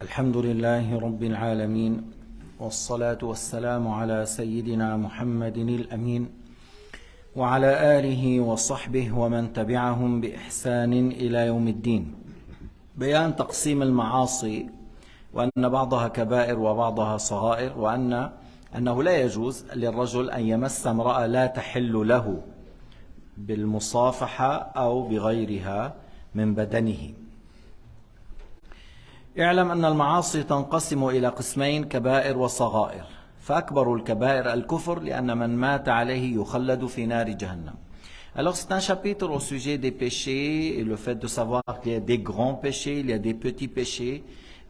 الحمد لله رب العالمين والصلاة والسلام على سيدنا محمد الأمين وعلى آله وصحبه ومن تبعهم بإحسان إلى يوم الدين. بيان تقسيم المعاصي وأن بعضها كبائر وبعضها صغائر، وأنه لا يجوز للرجل أن يمس امرأة لا تحل له بالمصافحة أو بغيرها من بدنه. اعلم أن المعاصي تنقسم إلى قسمين: كبائر وصغائر. فأكبر الكبائر الكفر، لأن من مات عليه يخلد في نار جهنم. Alors c'est un chapitre au sujet des péchés et le fait de savoir qu'il y a des grands péchés, il y a des petits péchés,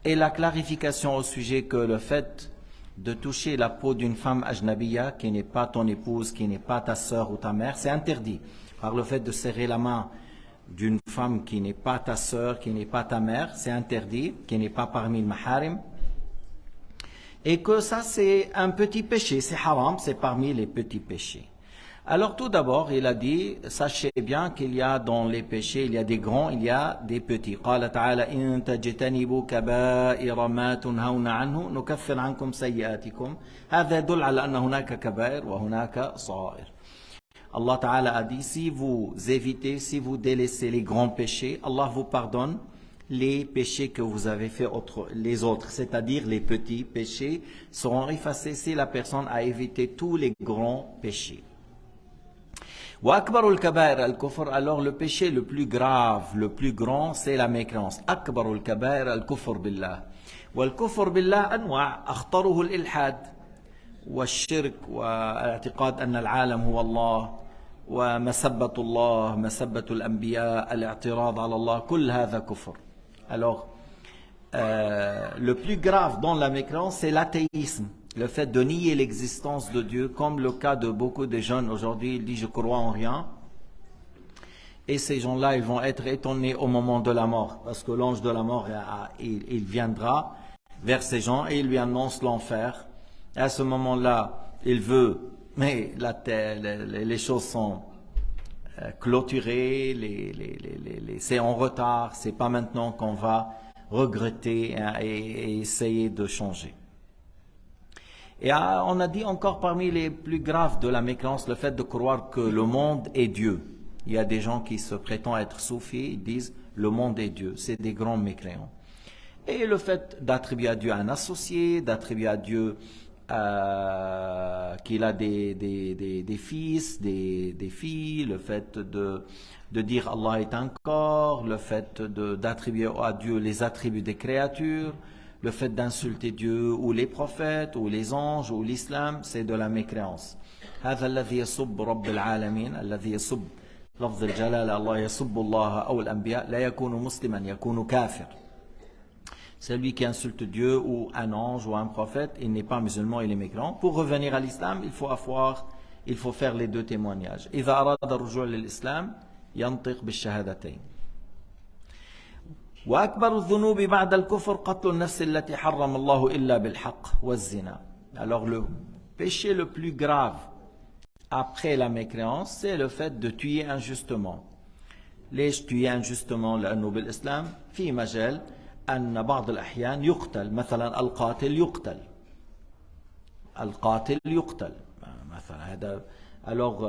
et la clarification au sujet que le fait de toucher la peau d'une femme ajnabiya qui n'est pas ton épouse, qui n'est pas ta sœur ou ta mère, c'est interdit. Par le fait de serrer la main d'une femme qui n'est pas ta sœur, qui n'est pas ta mère, c'est interdit, qui n'est pas parmi le maharim. Et que ça c'est un petit péché, c'est haram, c'est parmi les petits péchés. Alors tout d'abord, il a dit, sachez bien qu'il y a dans les péchés, il y a des grands, il y a des petits. قال تعالى إن تجتنبوا كبائر ما تنهون عنه نكفر عنكم سيئاتكم. هذا يدل على أن هناك كبائر وهناك صغائر. Allah Ta'ala a dit, si vous évitez, si vous délaissez les grands péchés, Allah vous pardonne les péchés que vous avez fait les autres, c'est-à-dire les petits péchés seront effacés si la personne a évité tous les grands péchés. وأكبر الكبائر الكفر, alors le péché le plus grave, le plus grand, c'est la mécréance. أكبر الكبائر الكفر بالله. والكفر بالله أنواع، أخطره الإلحاد والشرك واعتقاد أن العالم هو الله ومسبة الله، مسبة الأنبياء، الاعتراض على الله، كل هذا كفر. Alors, le plus grave dans la mécréance, c'est l'athéisme, le fait de nier l'existence de Dieu, comme le cas de beaucoup de jeunes aujourd'hui. Ils disent je crois en rien, et ces gens-là, ils vont être étonnés au moment de la mort, parce que l'ange de la mort, il viendra vers ces gens et il lui annonce l'enfer. À ce moment-là, il veut, mais les choses sont clôturées, c'est en retard, c'est pas maintenant qu'on va regretter et essayer de changer. Et on a dit encore parmi les plus graves de la mécréance, le fait de croire que le monde est Dieu. Il y a des gens qui se prétendent être soufis, ils disent le monde est Dieu, c'est des grands mécréants. Et le fait d'attribuer à Dieu un associé, d'attribuer à Dieu qu'il a des fils, des filles, le fait de dire Allah est un corps, le fait d'attribuer à Dieu les attributs des créatures, le fait d'insulter Dieu ou les prophètes ou les anges ou l'islam, c'est de la mécréance. هذا الذي يسب رب العالمين الذي يسب لفظ الجلالة الله يسب الله أو الأنبياء لا يكون مسلما يكون كافر. Celui qui insulte Dieu ou un ange ou un prophète, il n'est pas musulman, il est mécréant. Pour revenir à l'islam, il faut faire les deux témoignages. إذا أراد الرجوع للإسلام ينطق بالشهادتين. وأكبر الذنوب بعد الكفر قتل النفس التي حرم الله إلا بالحق والزنا. Alors le péché le plus grave après la mécréance, c'est le fait de tuer injustement. ليش tuer injustement؟ لأنه بالإسلام في مجال أن بعض الأحيان يقتل، مثلا القاتل يقتل مثلا هذا. Alors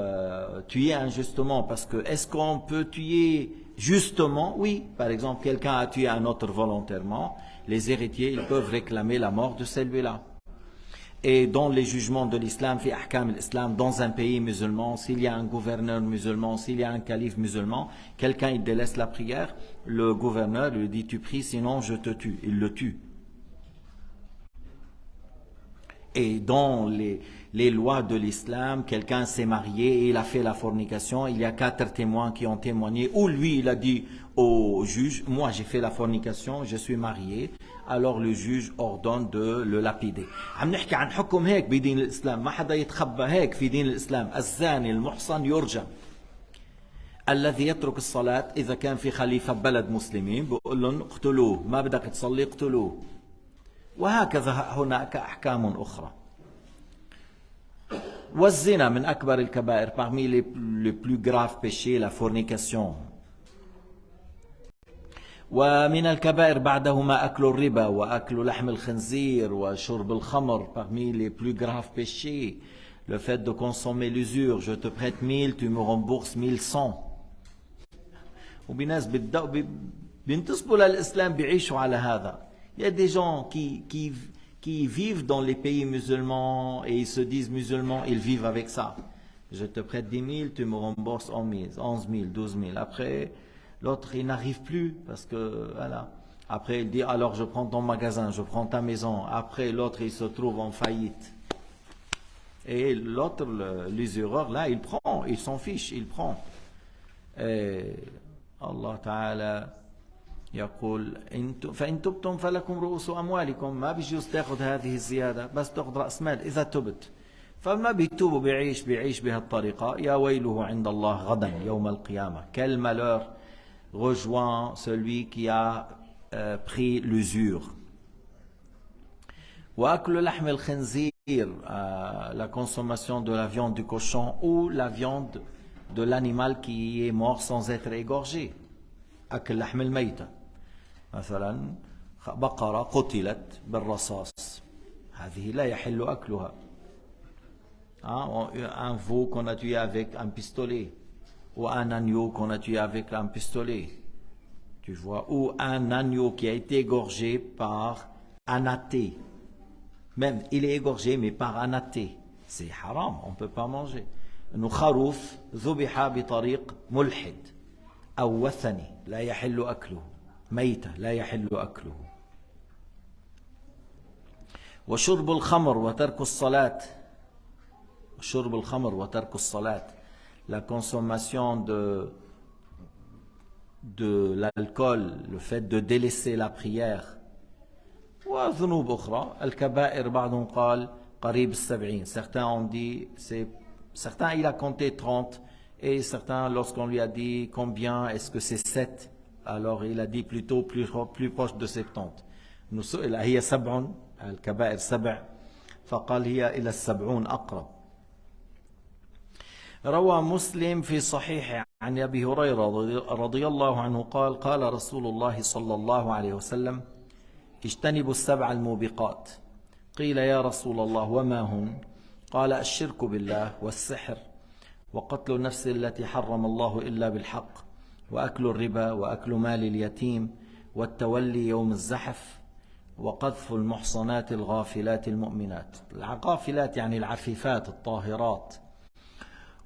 tuer injustement, parce que est-ce qu'on peut tuer justement? Oui, par exemple quelqu'un a tué un autre volontairement, les héritiers ils peuvent réclamer la mort de celui-là. Et dans les jugements de l'islam, fi ahkam l'islam, dans un pays musulman, s'il y a un gouverneur musulman, s'il y a un calife musulman, quelqu'un il délaisse la prière, le gouverneur lui dit tu pries sinon je te tue, il le tue. Et dans les lois de l'islam, quelqu'un s'est marié et il a fait la fornication, il y a 4 témoins qui ont témoigné, ou lui il a dit au juge, moi j'ai fait la fornication, je suis marié, alors le juge ordonne de le lapider. عم نحكي عن حكم هيك بدين الإسلام، ما حدا يتخبى هيك في دين الإسلام. الزاني المحصن يرجم. الذي يترك الصلاة إذا كان في خليفة بلد مسلمين بقول لهم اقتلوه، ما بدك تصلي اقتلوه. وهكذا هناك أحكام أخرى. والزنا من أكبر الكبائر, parmi les plus graves péchés, la fornication. ومن الكبائر بعدهما أكل الربا وأكل لحم الخنزير وشرب الخمر. Parmi les plus graves péchés, le fait de consommer l'usure. Je te prête 1000, tu me rembourses 1100. وبناس بينتسبوا للإسلام بيعيشوا على هذا. Il y a des gens qui vivent dans les pays musulmans et ils se disent musulmans, ils vivent avec ça. Je te prête 10 000, tu me rembourses 11 000, 12 000. Après, l'autre, il n'arrive plus parce que, voilà. Après, il dit, alors je prends ton magasin, je prends ta maison. Après, l'autre, il se trouve en faillite. Et l'autre, l'usureur, là, il prend, il s'en fiche, il prend. Et Allah Ta'ala يقول فإن تبتم فلكم رؤوس أموالكم. ما بيجوز تاخذ هذه الزيادة، بس تاخذ رأس مال إذا تبت. فما بيتوب بيعيش بهالطريقة، يا ويله عند الله غدا يوم القيامة. Quel malheur rejoint celui qui a pris l'usure. وأكل لحم الخنزير, la consommation de la viande du cochon ou la viande de l'animal qui est mort sans être égorgé. أكل لحم الميتة. مثلا بقرة قتلت بالرصاص، هذه لا يحل أكلها. Un veau qu'on a tué avec un pistolet, ou un agneau qu'on a tué avec un pistolet, tu vois, ou un agneau qui a été égorgé par un athée. Même, il est égorgé, mais par un athée. C'est haram, on ne peut pas manger. إنه خروف ذبح بطريق ملحد أو وثني لا يحل أكله، ميتة لا يحل أكله. وشرب الخمر وترك الصلاة. شرب الخمر وترك الصلاة. La consommation de l'alcool, le fait de délaisser la prière. وذنوب أخرى. الكبائر بعضهم قال قريب السبعين. Certains ont dit, certains il a compté 30, et certains lorsqu'on lui a dit combien, est-ce que c'est 7, alors il a dit plutôt plus proche de 70. هي 7 الكبائر 7 فقال هي إلى 70 أقرب. روى مسلم في صحيحه عن أبي هريرة رضي الله عنه قال قال رسول الله صلى الله عليه وسلم اجتنبوا السبع الموبقات. قيل يا رسول الله وما هن؟ قال الشرك بالله والسحر وقتل النفس التي حرم الله إلا بالحق وأكل الربا وأكل مال اليتيم والتولي يوم الزحف وقذف المحصنات الغافلات المؤمنات. الغافلات يعني العفيفات الطاهرات.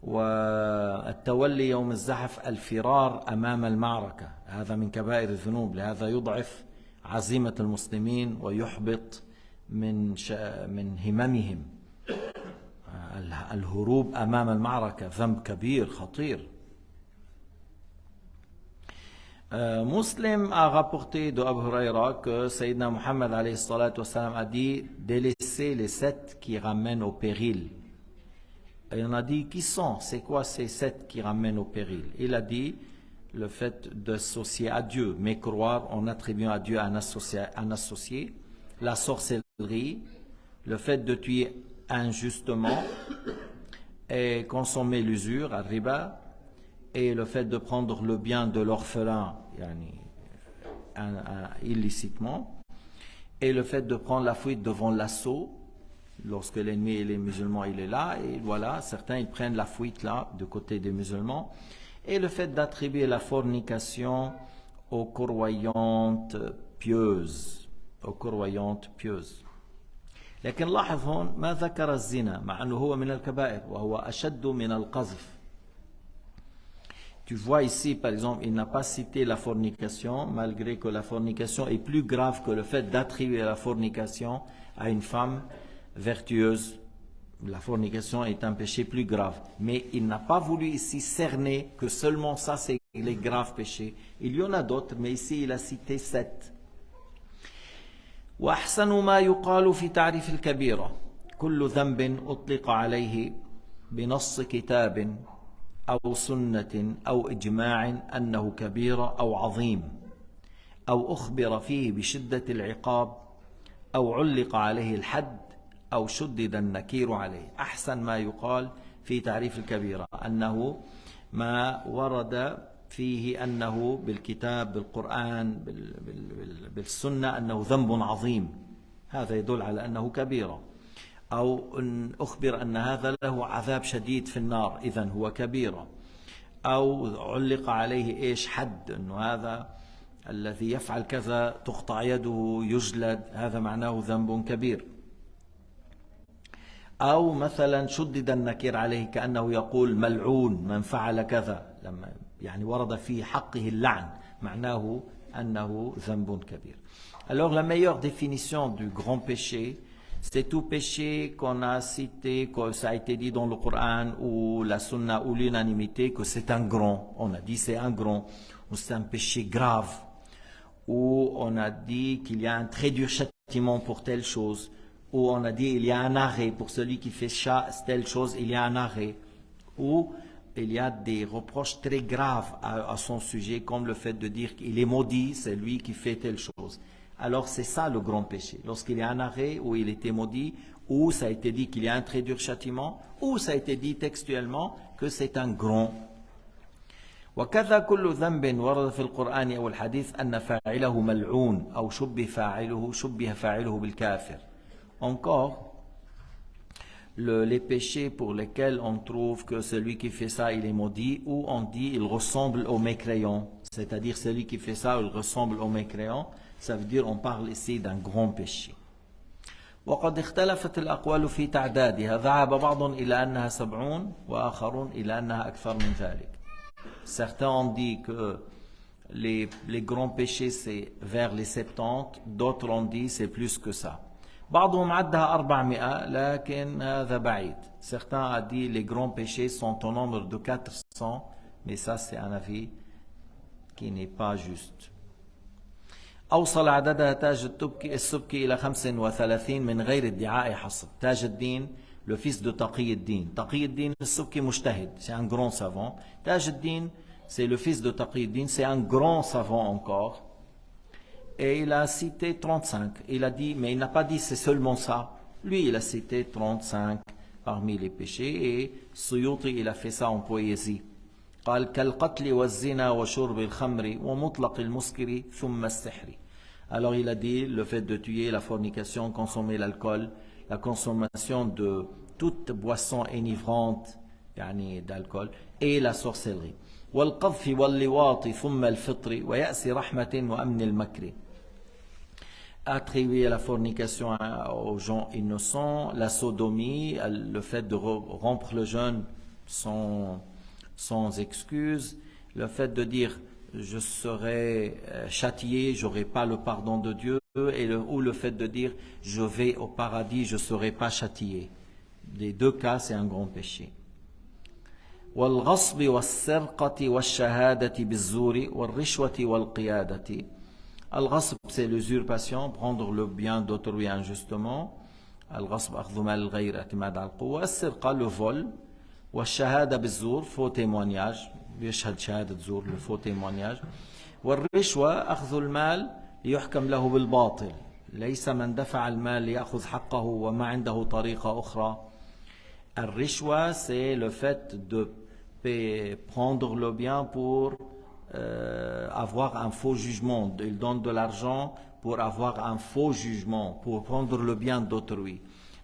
والتولي يوم الزحف الفرار أمام المعركة، هذا من كبائر الذنوب، لهذا يضعف عزيمة المسلمين ويحبط من هممهم. الهروب أمام المعركة ذنب كبير خطير. Muslim a rapporté de Abu Huraira que Sayyidina Muhammad alayhi salatu wassalam a dit délaisser les 7 qui ramènent au péril. Et on a dit qui sont, c'est quoi ces 7 qui ramènent au péril? Il a dit le fait d'associer à Dieu, mais croire en attribuant à Dieu un associé, la sorcellerie, le fait de tuer injustement et consommer l'usure, al-riba, et le fait de prendre le bien de l'orphelin illicitement, et le fait de prendre la fuite devant l'assaut, lorsque l'ennemi et les musulmans il est là, et voilà, certains ils prennent la fuite là, du côté des musulmans, et le fait d'attribuer la fornication aux croyantes pieuses, لكن لاحظ هون ما ذكر الزنا مع أنه هو من الكبائر وهو أشد من القذف. Tu vois ici, par exemple, il n'a pas cité la fornication, malgré que la fornication est plus grave que le fait d'attribuer la fornication à une femme vertueuse. La fornication est un péché plus grave. Mais il n'a pas voulu ici cerner que seulement ça, c'est les graves péchés. Il y en a d'autres, mais ici, il a cité 7. وأحسن ما يقال في تعريف الكبيرة كل ذنب أطلق عليه بنص كتاب أو سنة أو إجماع أنه كبيرة أو عظيم أو أخبر فيه بشدة العقاب أو علق عليه الحد أو شدد النكير عليه. أحسن ما يقال في تعريف الكبيرة أنه ما ورد فيه أنه بالكتاب بالقرآن بالسنة أنه ذنب عظيم، هذا يدل على أنه كبيرة. أو إن أخبر أن هذا له عذاب شديد في النار، إذن هو كبيرة. أو علق عليه إيش حد، أنه هذا الذي يفعل كذا تقطع يده يجلد، هذا معناه ذنب كبير. أو مثلا شدد النكير عليه كأنه يقول ملعون من فعل كذا، لما يعني ورد في حقه اللعن، معناه أنه ذنب كبير. Alors la meilleure définition du grand péché, c'est tout péché qu'on a cité, que ça a été dit dans le Coran ou la Sunna ou l'unanimité, que c'est un grand. On a dit c'est un grand, ou c'est un péché grave, ou on a dit qu'il y a un très dur châtiment pour telle chose, ou on a dit il y a un arrêt pour celui qui fait telle chose, il y a un arrêt, ou il y a des reproches très graves à son sujet, comme le fait de dire qu'il est maudit, c'est lui qui fait telle chose. Alors c'est ça le grand péché. Lorsqu'il y a un arrêt où il était maudit, ou ça a été dit qu'il y a un très dur châtiment, ou ça a été dit textuellement que c'est un grand. وكذا كل ذنب ورد في القرآن أو الحديث أن فاعله ملعون أو شبه فاعله بالكافر. Encore, les péchés pour lesquels on trouve que celui qui fait ça, il est maudit, ou on dit il ressemble au mécréant, c'est-à-dire celui qui fait ça, il ressemble au mécréant, ça veut dire on parle ici d'un grand péché. وقد اختلفت الأقوال في تعدادها، ذهب بعض إلى أنها 70 وآخرون إلى أنها أكثر من ذلك. Certains ont dit que les grands péchés c'est vers les 70, d'autres ont dit c'est plus que ça. بعضهم عدها 400 لكن هذا بعيد. Certains ont dit les grands péchés sont au nombre de 400, mais ça c'est un avis qui n'est pas juste. أوصل عددها تاج السبكي إلى 35 من غير ادعاء حصر. تاج الدين le fils de Taqi al-Din. Taqi al-Din al-Subki mujtahid, c'est un grand savant. Taj al-Din, c'est le fils de Taqi al-Din, c'est un grand savant encore. Et il a cité 35. Il a dit, mais il n'a pas dit c'est seulement ça. Lui, il a cité 35 parmi les péchés. Et Suyuti, il a fait ça en poésie. قال كالقتل والزنا وشرب الخمر ومطلق المسكر ثم السحر. Alors il a dit le fait de tuer, la fornication, consommer l'alcool, la consommation de toute boisson enivrante يعني d'alcool, et la sorcellerie. والقذف واللواط ثم الفطر ويأس رحمة وأمن المكر. Attribuer la fornication aux gens innocents, la sodomie, le fait de rompre le jeûne sans excuse, le fait de dire je serai châtié, j'aurai pas le pardon de Dieu, ou le fait de dire je vais au paradis, je serai pas châtié. Les deux cas, c'est un grand péché. والغصب والسرقة والشهادة بالزور والرشوة والقيادة. الغصب c'est l'usurpation, prendre le bien d'autrui injustement. الغصب أخذ مال الغير اعتماد على القوة. السرقة le vol. والشهادة بالزور faux témoignage, يشهد شهادة زور le faux témoignage. والرشوة أخذ المال ليحكم له بالباطل، ليس من دفع المال ليأخذ حقه وما عنده طريقة أخرى. الرشوة c'est le fait de prendre le bien pour avoir un faux jugement. Il donne de l'argent pour avoir un faux jugement, pour prendre le bien d'autrui.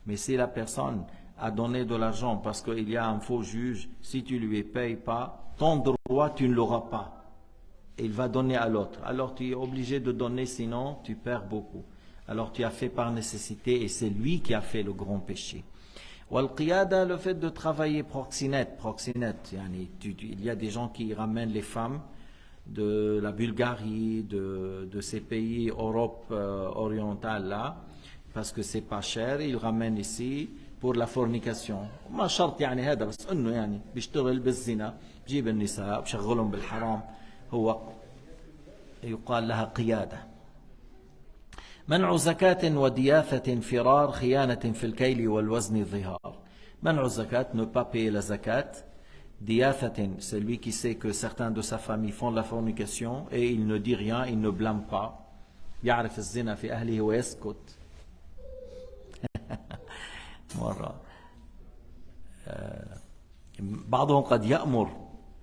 Mais si la personne a donné de l'argent parce qu'il y a un faux juge, si tu ne lui payes pas, ton droit tu ne l'auras pas. Il va donner à l'autre. Alors tu es obligé de donner, sinon tu perds beaucoup. Alors tu as fait par nécessité et c'est lui qui a fait le grand péché. Wal-qiyada, le fait de travailler proxénète. Il y a des gens qui ramènent les femmes de la Bulgarie, de ces pays Europe orientale là, parce que c'est pas cher, ils ramènent ici pour la fornication. ما شرط يعني هذا، بس انه يعني بيشتغل بالزنا، بجيب النساء بشغلهم بالحرام، هو يقال لها قيادة. منع زكاة ودياثة فرار خيانة في الكيل والوزن ظهار. منع زكاة, ne pas payer la zakat. Diathate, c'est lui qui sait que certains de sa famille font de la fornication et il ne dit rien, il ne blâme pas. يعرف الزنا في أهله ويسكت. مرة بعضهم قد يأمر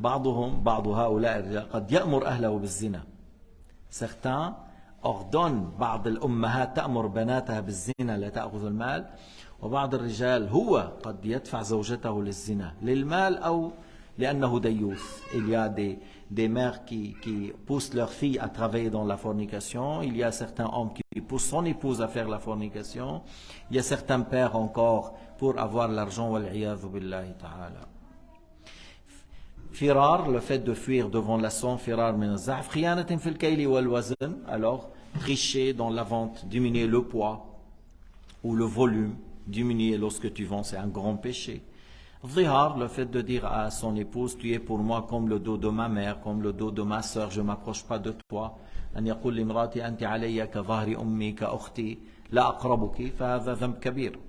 بعض هؤلاء الرجال قد يأمر أهله بالزنا. Certains ordonnent بعض الأمهات تأمر بناتها بالزنا لتأخذ المال، وبعض الرجال هو قد يدفع زوجته للزنا للمال أو لأنه ديوث. Il y a des mères qui poussent leurs filles à travailler dans la fornication. Il y a certains hommes qui poussent son épouse à faire la fornication. Il y a certains pères encore pour avoir l'argent. Wal-'iyadhu billahi ta'ala. Firar, le fait de fuir devant la son, firar min az-zahf, khiyanatin fil kayli wal wazn, alors tricher dans la vente, diminuer le poids ou le volume, diminuer lorsque tu vends, c'est un grand péché. Zihar, le fait de dire à son épouse, tu es pour moi comme le dos de ma mère, comme le dos de ma sœur, je ne m'approche pas de toi. أن يقول لامرأتي أنت علي كظهر أمي كأختي لا أقربك فهذا ذنب كبير.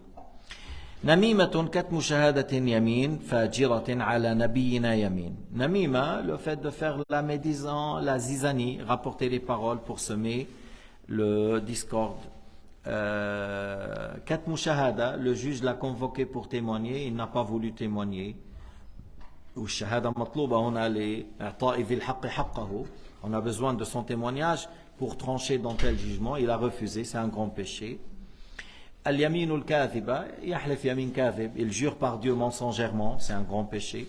نميمة كتم شهادة يمين فاجرة على نبينا يمين. Namima, le fait de faire la médisance, la zizanie, rapporter les paroles pour semer le discorde. Katmu shahada, le juge l'a convoqué pour témoigner, il n'a pas voulu témoigner. والشهادة مطلوبة هنا لإعطاء ذي الحق حقه. On a besoin de son témoignage pour trancher dans tel jugement. Il a refusé, c'est un grand péché. اليمين الكاذبة يحلف يمين كاذب, il jure par Dieu mensongèrement, c'est un grand péché.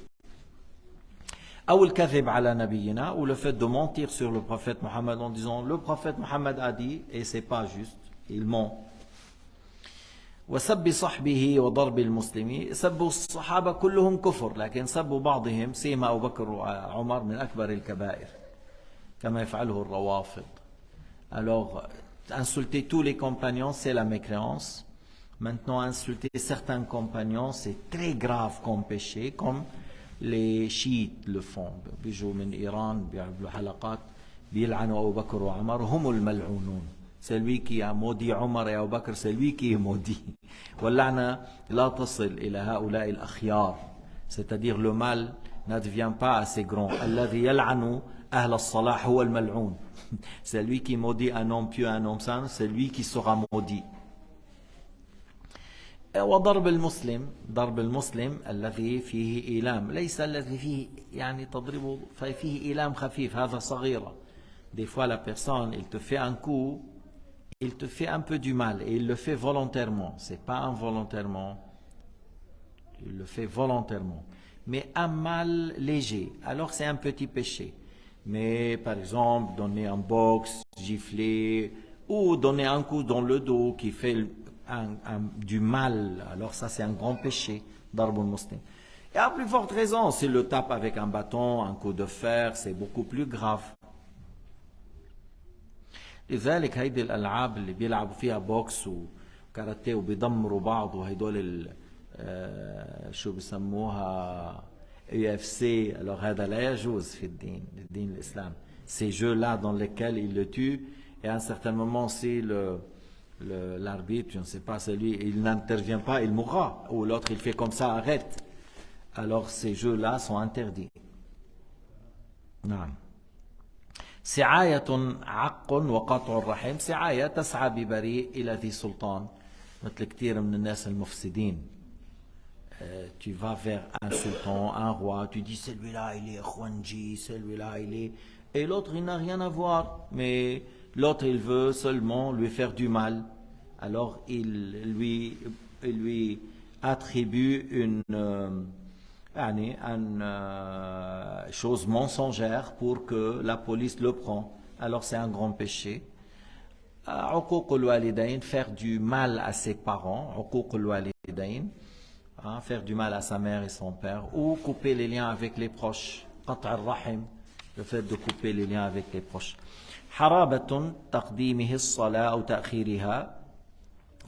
أو الكذب على نبينا, ou le fait de mentir sur le prophète Mohammed en disant le prophète Mohammed a dit et c'est pas juste, il ment. وسب صحبه وضرب المسلمين, سب الصحابة كلهم كفر, لكن سب بعضهم سيما أبو بكر وعمر من أكبر الكبائر كما يفعله الروافض. Alors, insulter tous les compagnons, c'est la mécréance. Maintenant, insulter certains compagnons, c'est très grave comme péché, comme les chiites le font. بيجوا من إيران بيعملوا حلقات بيلعنوا أبو بكر وعمر, هم الملعونون. C'est lui qui a maudit Omar et Abu Bakr, c'est lui qui est maudit. واللعنة لا تصل إلى هؤلاء الأخيار. C'est-à-dire le mal n'advient pas assez grand. الذي يلعن أهل الصلاح هو الملعون. C'est lui qui maudit un homme pieux, un homme saint, c'est lui qui sera maudit. وضرب المسلم, ضرب المسلم الذي فيه إيلام, ليس الذي فيه يعني تضربه فيه إيلام خفيف, هذا صغيرة. Des fois la personne, il te fait un coup, il te fait un peu du mal et il le fait volontairement, c'est pas involontairement, il le fait volontairement. Mais un mal léger, alors c'est un petit péché. Mais par exemple, donner un box, gifler, ou donner un coup dans le dos qui fait du mal, alors ça c'est un grand péché, darbul muslim. Et à plus forte raison, s'il le tape avec un bâton, un coup de fer, c'est beaucoup plus grave. لذلك هيدي الألعاب اللي بيلعبوا فيها بوكس وكاراتيه وبيدمروا بعض وهيدول شو بسموها UFC, alors هذا لا يجوز في الدين الإسلام. Ces jeux-là dans lesquels ils le tuent, et à un certain moment si l'arbitre, je ne sais pas, celui, il n'intervient pas, il mourra, ou l'autre il fait comme ça, arrête. Alors ces jeux-là sont interdits. نعم. سعاية عق وقطع الرحم, سعاية تسعى ببريء إلى ذي سلطان, مثل كثير من الناس المفسدين. Tu vas vers un sultan, un roi, tu dis celui-là il est Khwanji, celui-là il est... Et l'autre il n'a rien à voir, mais l'autre il veut seulement lui faire du mal. Alors il lui attribue une chose mensongère pour que la police le prend. Alors c'est un grand péché. عقوق الوالدين, faire du mal à ses parents, عقوق الوالدين, faire du mal à sa mère et son père, ou couper les liens avec les proches, قطع الرحم, le fait de couper les liens avec les proches. حرابة تقديمه الصلاة أو تأخيرها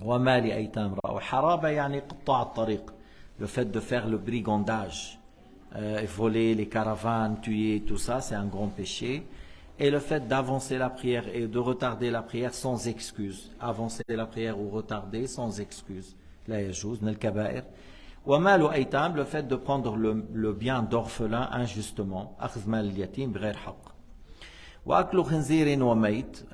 ومال أيتام رأوا. حرابة يعني قطاع الطريق, le fait de faire le brigandage, voler les caravanes, tuer, tout ça, c'est un grand péché. Et le fait d'avancer la prière et de retarder la prière sans excuse. Avancer la prière ou retarder sans excuse. La yajouz, nel kabair. ومال أيتام, le fait de prendre le bien d'orphelin injustement. أخذ مال اليتيم بغير حق. وأكل خنزير وميت,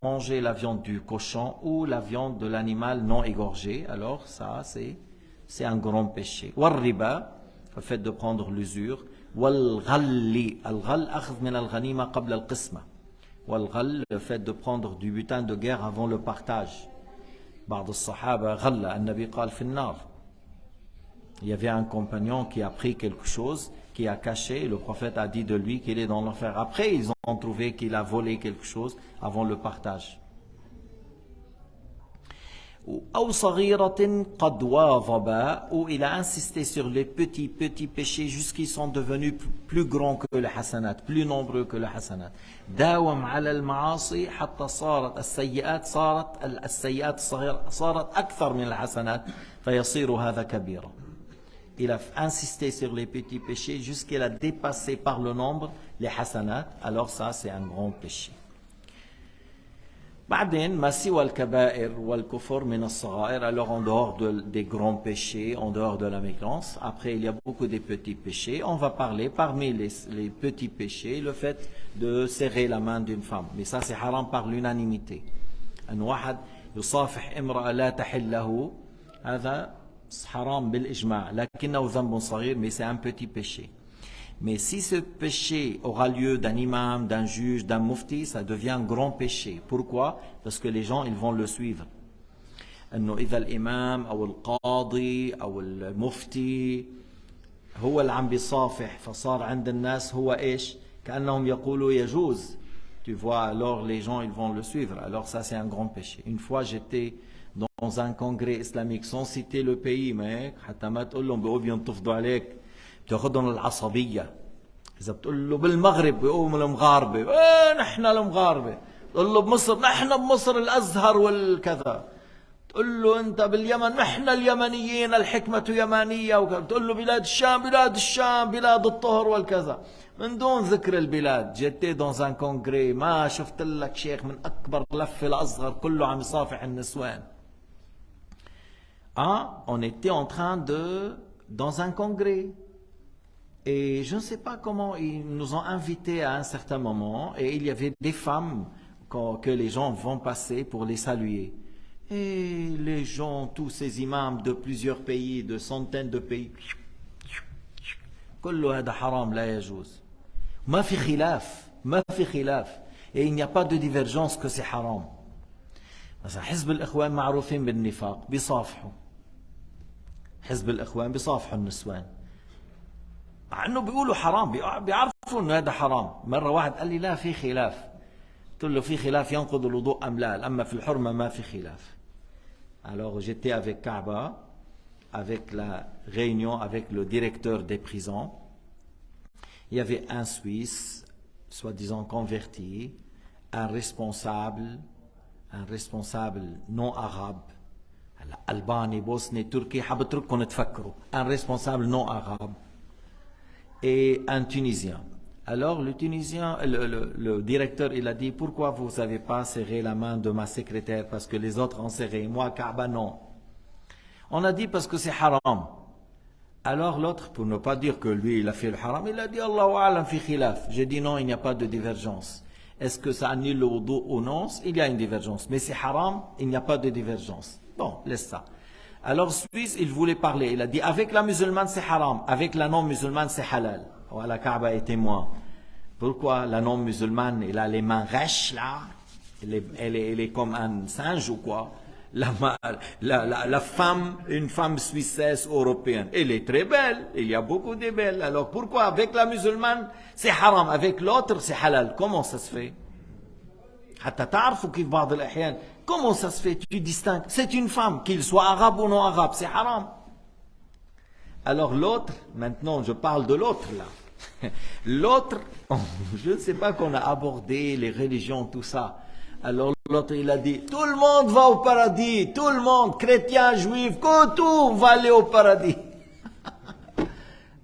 manger la viande du cochon ou la viande de l'animal non égorgé. Alors ça c'est un grand péché. والربا, le fait de prendre l'usure. والغل. الغل أخذ من الغنيمة قبل القسمة. والغل, le fait de prendre du butin de guerre avant le partage. بعض الصحابة غل, النبي قال في النار. Il y avait un compagnon qui a pris quelque chose, qui a caché, le prophète a dit de lui qu'il est dans l'enfer. Après, ils ont trouvé qu'il a volé quelque chose avant le partage. أو صغيرة قد واظب, où il a insisté sur les petits péchés jusqu'ils sont devenus plus grands que les hasanat, plus nombreux que les hasanat. داوم على المعاصي حتى صارت السيئات الصغيرة صارت أكثر من الحسنات فيصير هذا كبيرا. Il a insisté sur les petits péchés jusqu'il a dépassé par le nombre les hasanat. Alors ça, c'est un grand péché. بعدين ما سوى الكبائر والكفر من الصغائر, alors en dehors des grands péchés, en dehors de la mécréance, après il y a beaucoup de petits péchés. On va parler parmi les petits péchés, le fait de serrer la main d'une femme. Mais ça c'est haram par l'unanimité. أن واحد يصافح امرأة لا تحل له, هذا حرام بالإجماع, لكنه ذنب صغير, mais c'est un petit péché. Mais si ce péché aura lieu d'un imam, d'un juge, d'un mufti, ça devient un grand péché. Pourquoi? Parce que les gens, ils vont le suivre. أنه إذا الإمام أو القاضي أو المفتي هو اللي عم بيصافح, فصار عند الناس هو إيش؟ كأنهم يقولوا يجوز. Tu vois, alors les gens, ils vont le suivre. Alors ça, c'est un grand péché. Une fois, j'étais dans un congrès islamique, sans citer le pays, mais حتى ما تقول لهم بيقوا بينتفضوا عليك, بتاخذهم العصبية. إذا بتقول له بالمغرب بيقوم المغاربة, نحن المغاربة. تقول له بمصر, نحن بمصر الأزهر والكذا. تقول له أنت باليمن, نحن اليمنيين, الحكمة يمانية وكذا. تقول له بلاد الشام, بلاد الطهر والكذا. من دون ذكر البلاد. جيتي dans un congrès, ما شفت لك شيخ من أكبر لفة الأصغر كله عم يصافح النسوان. On était en train dans un congrès. Et je ne sais pas comment ils nous ont invités à un certain moment, et il y avait des femmes que les gens vont passer pour les saluer. Et les gens, tous ces imams de plusieurs pays, de centaines de pays, كل هذا حرام لا يجوز. ما في خلاف. Et il n'y a pas de divergence que c'est haram. مثلا حزب الإخوان معروفين بالنفاق, بيصافحوا. حزب الإخوان بيصافحوا النسوان. مع انه بيقولوا حرام, بيعرفوا انه هذا حرام. مره واحد قال لي لا في خلاف. قلت له في خلاف ينقض الوضوء ام لا؟ اما في الحرمه ما في خلاف. Alors j'étais avec Kaaba, avec la réunion avec le directeur des prisons. Il y avait un Suisse, soi-disant converti, un responsable non arabe. Albanie, Bosnie, Turquie, حبترككم تفكروا. Un responsable non arabe. Et un Tunisien. Alors le Tunisien, le directeur, il a dit, pourquoi vous n'avez pas serré la main de ma secrétaire parce que les autres ont serré, moi Kaaba non. On a dit parce que c'est haram. Alors l'autre, pour ne pas dire que lui il a fait le haram, il a dit Allahu a'lam fi khilaf. J'ai dit non, il n'y a pas de divergence. Est-ce que ça annule le wudu ou non? Il y a une divergence. Mais c'est haram, il n'y a pas de divergence. Bon, laisse ça. Alors Suisse, il voulait parler. Il a dit, avec la musulmane c'est haram, avec la non-musulmane c'est halal. Voilà, Kaaba est témoin. Pourquoi la non-musulmane, elle a les mains rêches là? Elle est comme un singe ou quoi? La femme, une femme suissesse européenne, elle est très belle. Il y a beaucoup de belles. Alors pourquoi avec la musulmane c'est haram, avec l'autre c'est halal? Comment ça se fait? حتى تعرفوا كيف بعض الأحيان. Comment ça se fait? Tu distingues. C'est une femme, qu'il soit arabe ou non arabe, c'est haram. Alors l'autre, maintenant je parle de l'autre là. L'autre, je ne sais pas qu'on a abordé les religions, tout ça. Alors l'autre il a dit, tout le monde va au paradis, tout le monde, chrétien, juif, tout va aller au paradis.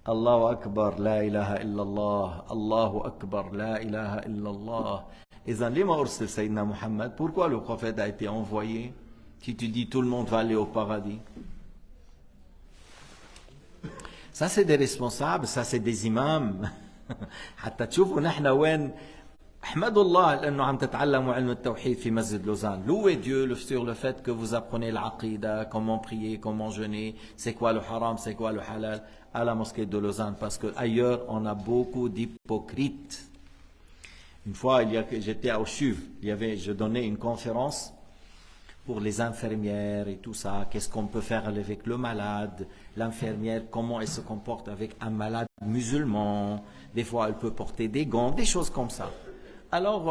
Allahu Akbar, la ilaha illallah, Allahu Akbar, la ilaha illallah. إذن لما أرسل سيدنا محمد? Pourquoi le prophète a été envoyé? Si tu dis tout le monde va aller au paradis. Ça c'est des responsables, ça c'est des imams. حتى تشوفوا نحن وين احمدوا الله لانه عم تتعلموا علم التوحيد في مسجد لوزان. Louez Dieu sur le fait que vous apprenez l'aqida, comment prier, comment jeûner, c'est quoi le haram, c'est quoi le halal à la mosquée de Lausanne, parce que ailleurs on a beaucoup d'hypocrites. Une fois, j'étais au CHUV, je donnais une conférence pour les infirmières et tout ça, qu'est-ce qu'on peut faire avec le malade, l'infirmière, comment elle se comporte avec un malade musulman, des fois elle peut porter des gants, des choses comme ça. Alors,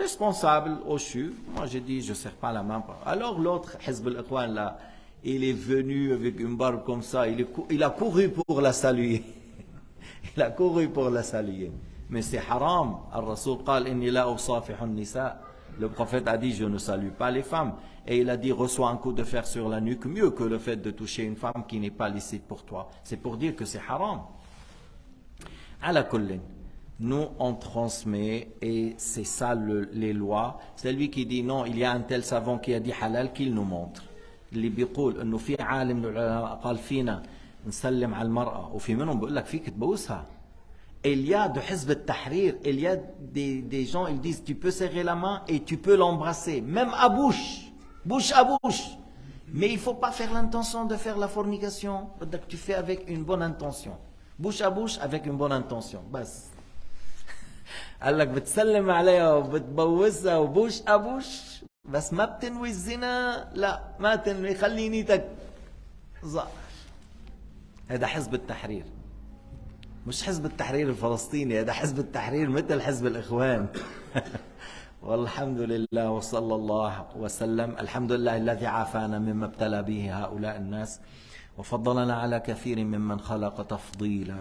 responsable au CHUV, moi j'ai dit, je ne serre pas la main. Alors l'autre, Hizb al-Ikhwan, là, il est venu avec une barbe comme ça, il a couru pour la saluer. Il a couru pour la saluer. Mais c'est haram. Al-Rasoul قال إني لا أصافح النساء. Le prophète a dit, je ne salue pas les femmes. Et il a dit, reçois un coup de fer sur la nuque, mieux que le fait de toucher une femme qui n'est pas licite pour toi. C'est pour dire que c'est haram. Ala kullin. Nous, on transmet, et c'est ça les lois. C'est lui qui dit, non, il y a un tel savant qui a dit halal, qu'il nous montre. اللي بيقول انه في عالم من العلماء قال فينا نسلم على المرأة وفي منهم بيقول لك فيك تبوسها. Il y a de Hizb al-Tahrir, il y a des gens, ils disent tu peux serrer la main et tu peux l'embrasser, même à bouche, bouche à bouche. Mais il ne faut pas faire l'intention de faire la fornication, tu fais avec une bonne intention. Bouche à bouche avec une bonne intention. بس. قال لك بتسلم عليها وبتبوسها وبوش أبوش بس ما بتنوي الزنا. لا ما تنوي، خلي نيتك ظاهر. هذا حزب التحرير، مش حزب التحرير الفلسطيني، هذا حزب التحرير مثل حزب الإخوان. والحمد لله وصلى الله وسلم. الحمد لله الذي عافانا مما ابتلى به هؤلاء الناس وفضلنا على كثير ممن خلق تفضيلا.